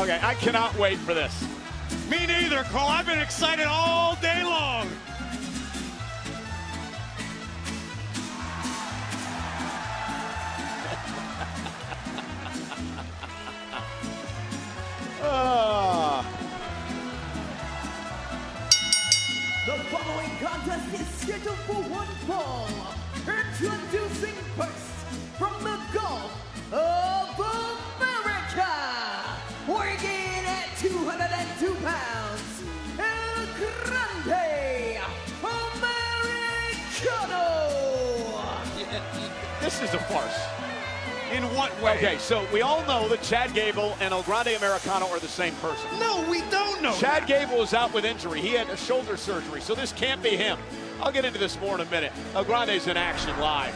Okay, I cannot wait for this. Me neither, Cole. I've been excited all day long. The following contest is scheduled for one fall. Introducing first, from the Gulf of America, weighing at 202 pounds, El Grande Americano. This is a farce. In what way? Okay, so we all know that Chad Gable and El Grande Americano are the same person. No, we don't know. Chad Gable is out with injury. He had a shoulder surgery, so this can't be him. I'll get into this more in a minute. El Grande's in action live.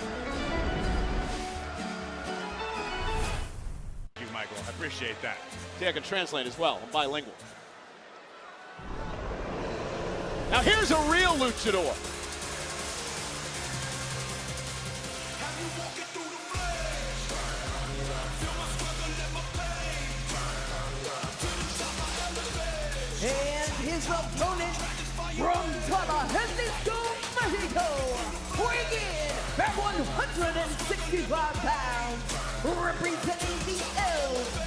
Thank you, Michael. I appreciate that. See, I can translate as well. I'm bilingual. Now here's a real luchador. And his opponent from Jalisco, Mexico, weighing at 165 pounds, representing the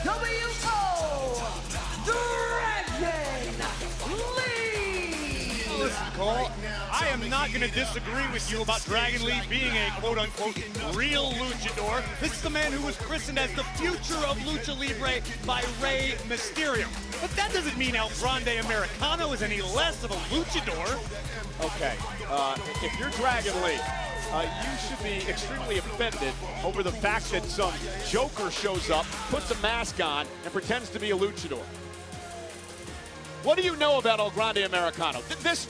LWO, Dragon Lee. Listen, Cole, I am not going to disagree with you about Dragon Lee being a quote-unquote real luchador. This is the man who was christened as the future of Lucha Libre by Rey Mysterio. But that doesn't mean El Grande Americano is any less of a luchador. Okay, if you're Dragon Lee, you should be extremely offended over the fact that some joker shows up, puts a mask on, and pretends to be a luchador. What do you know about El Grande Americano? This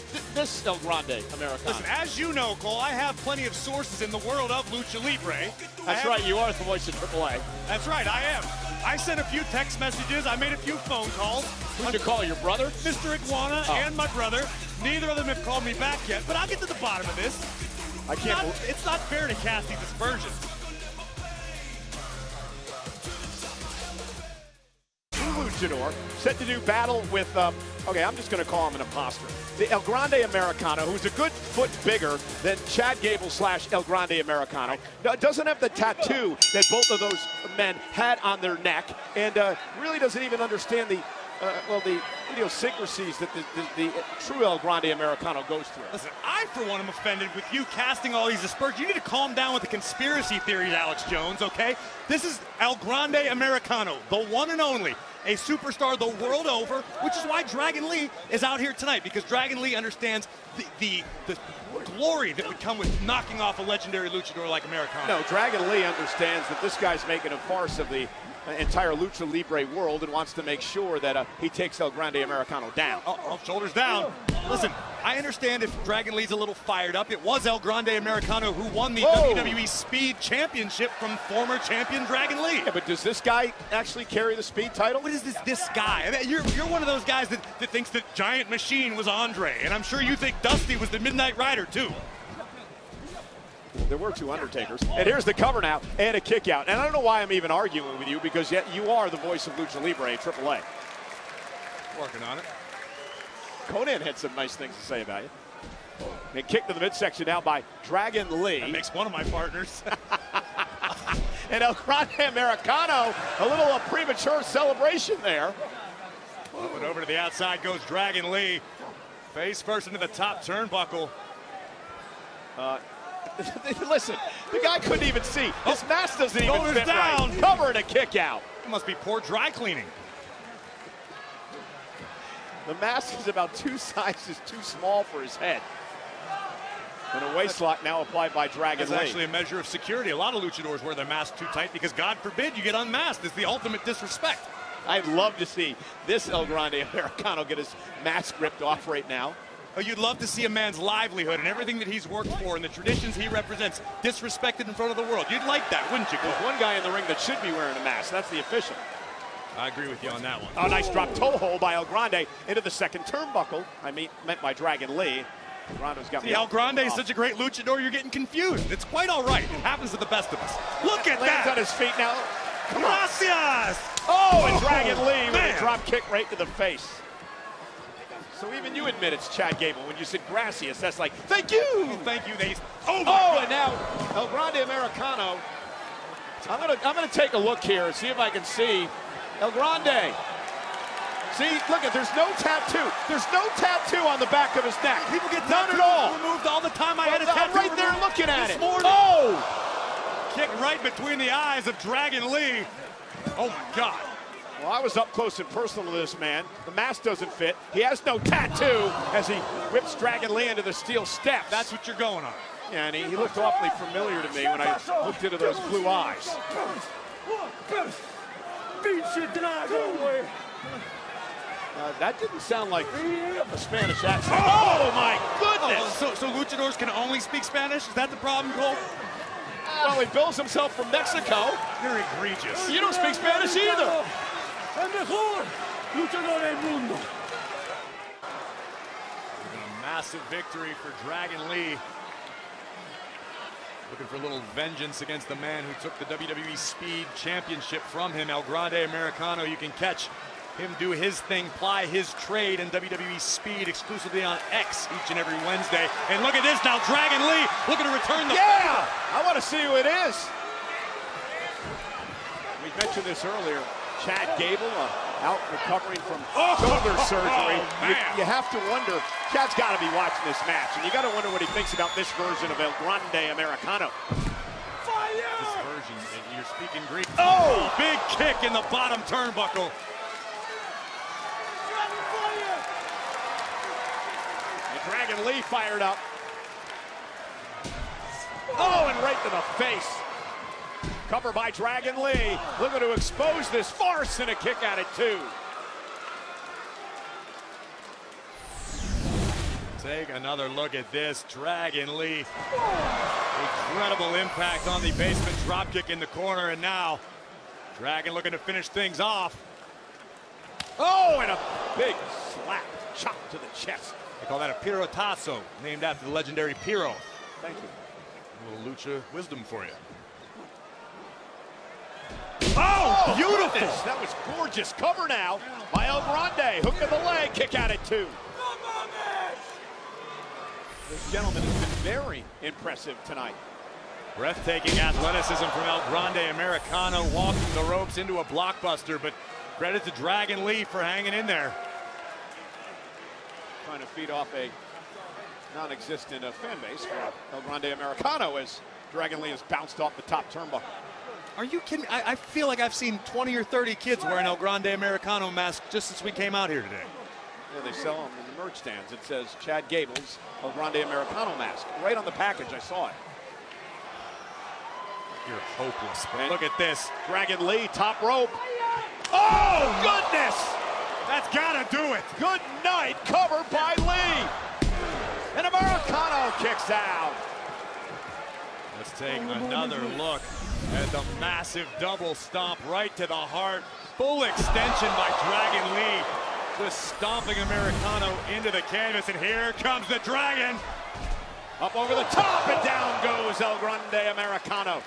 El Grande Americano. Listen, as you know, Cole, I have plenty of sources in the world of Lucha Libre. That's right, you are the voice of AAA. That's right, I am. I sent a few text messages. I made a few phone calls. Who'd you call, your brother? Mr. Iguana and my brother. Neither of them have called me back yet, but I'll get to the bottom of this. I can't. It's not fair to cast these aspersions. Luchador set to do battle with, okay, I'm just going to call him an imposter. The El Grande Americano, who's a good foot bigger than Chad Gable / El Grande Americano, doesn't have the tattoo that both of those men had on their neck, and really doesn't even understand the idiosyncrasies that the true El Grande Americano goes through. Listen, I, for one, am offended with you casting all these aspersions. You need to calm down with the conspiracy theories, Alex Jones, okay? This is El Grande Americano, the one and only, a superstar the world over, which is why Dragon Lee is out here tonight, because Dragon Lee understands the glory that would come with knocking off a legendary luchador like Americano. No, Dragon Lee understands that this guy's making a farce of the entire Lucha Libre world and wants to make sure that he takes El Grande Americano down. Oh, shoulders down. Listen, I understand if Dragon Lee's a little fired up. It was El Grande Americano who won the WWE Speed Championship from former champion Dragon Lee. Yeah, but does this guy actually carry the Speed title? What is this guy? I mean, you're one of those guys that thinks that Giant Machine was Andre, and I'm sure you think Dusty was the Midnight Rider too. There were two Undertakers. And here's the cover now, and a kick out. And I don't know why I'm even arguing with you, because yet you are the voice of Lucha Libre, AAA. Working on it. Conan had some nice things to say about you. And kicked to the midsection now by Dragon Lee. That makes one of my partners. And El Grande Americano, a little premature celebration there. Up and over to the outside goes Dragon Lee. Face first into the top turnbuckle. Listen, the guy couldn't even see. His mask doesn't even fit down. Right. Cover and a kick out. It must be poor dry cleaning. The mask is about 2 sizes too small for his head. And a waist lock now applied by Dragon Lee. It's actually a measure of security. A lot of luchadors wear their mask too tight because, God forbid, you get unmasked. It's the ultimate disrespect. I'd love to see this El Grande Americano get his mask ripped off right now. Oh, you'd love to see a man's livelihood and everything that he's worked for and the traditions he represents disrespected in front of the world. You'd like that, wouldn't you? There's one guy in the ring that should be wearing a mask. That's the official. I agree with you on that one. Oh, nice drop toe hold by El Grande into the second turnbuckle. Meant by Dragon Lee. Grande's got El Grande is such a great luchador, you're getting confused. It's quite all right. It happens to the best of us. Look at that. Lands on his feet now. Gracias. Oh, and Dragon Lee with a drop kick right to the face. So even you admit it's Chad Gable. When you said gracias, that's like, thank you. Oh, thank you. And now El Grande Americano. I'm gonna take a look here and see if I can see El Grande. See, look at, there's no tattoo. There's no tattoo on the back of his neck. People get none at all removed all the time. I had a tattoo right there looking at it. Morning. Oh! Kick right between the eyes of Dragon Lee. Oh my God. Well, I was up close and personal to this man. The mask doesn't fit. He has no tattoo as he whips Dragon Lee into the steel steps. That's what you're going on. Yeah, and he looked awfully familiar to me when I looked into those blue eyes. That didn't sound like a Spanish accent. Oh my goodness! So luchadors can only speak Spanish? Is that the problem, Cole? Well, he bills himself from Mexico. You're egregious. You don't speak Spanish either. A massive victory for Dragon Lee. Looking for a little vengeance against the man who took the WWE Speed Championship from him, El Grande Americano. You can catch him do his thing, ply his trade in WWE Speed exclusively on X each and every Wednesday. And look at this now, Dragon Lee looking to return the favor. I want to see who it is. We mentioned this earlier. Chad Gable out recovering from shoulder surgery. You have to wonder, Chad's got to be watching this match, and you got to wonder what he thinks about this version of El Grande Americano. This version, you're speaking Greek. Oh! Big kick in the bottom turnbuckle. Dragon Lee fired up. Oh, and right to the face. Cover by Dragon Lee. Looking to expose this farce, and a kick at it too. Take another look at this. Dragon Lee. Incredible impact on the basement dropkick in the corner, and now Dragon looking to finish things off. Oh, and a big slap, chop to the chest. They call that a pirotazo, named after the legendary Piro. Thank you. A little lucha wisdom for you. Oh, beautiful! Goodness, that was gorgeous. Cover now by El Grande. Hook of the leg, kick at it too. This gentleman has been very impressive tonight. Breathtaking athleticism from El Grande Americano, walking the ropes into a blockbuster, but credit to Dragon Lee for hanging in there. Trying to feed off a non-existent fan base for El Grande Americano as Dragon Lee has bounced off the top turnbuckle. Are you kidding? I feel like I've seen 20 or 30 kids wearing El Grande Americano masks just since we came out here today. Yeah, they sell them in the merch stands. It says Chad Gable's El Grande Americano mask. Right on the package, I saw it. You're hopeless. But look at this. Dragon Lee, top rope. Oh, goodness! That's gotta do it. Good night, cover by Lee. And Americano kicks out. Let's take another look at the massive double stomp right to the heart. Full extension by Dragon Lee. Just stomping Americano into the canvas, and here comes the Dragon. Up over the top, and down goes El Grande Americano.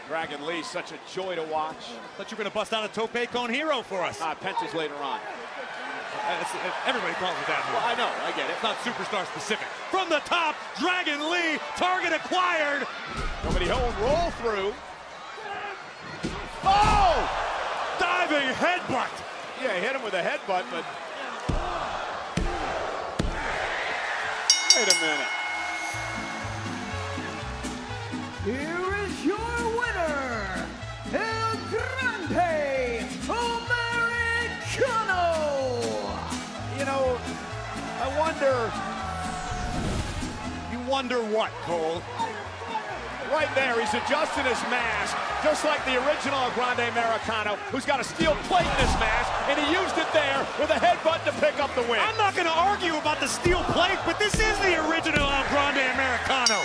Dragon Lee, such a joy to watch. Thought you were going to bust out a tope con hero for us. Penta's later on. Everybody calls it that. Well, I know, I get it. It's not superstar specific. From the top, Dragon Lee, target acquired. Nobody home, roll through. Oh! Diving headbutt. Yeah, he hit him with a headbutt, but... Wait a minute. Here is your winner, El Grande Americano. You know, I wonder... You wonder what, Cole? Right there, he's adjusting his mask, just like the original El Grande Americano, who's got a steel plate in his mask, and he used it there with a headbutt to pick up the win. I'm not going to argue about the steel plate, but this is the original El Grande Americano.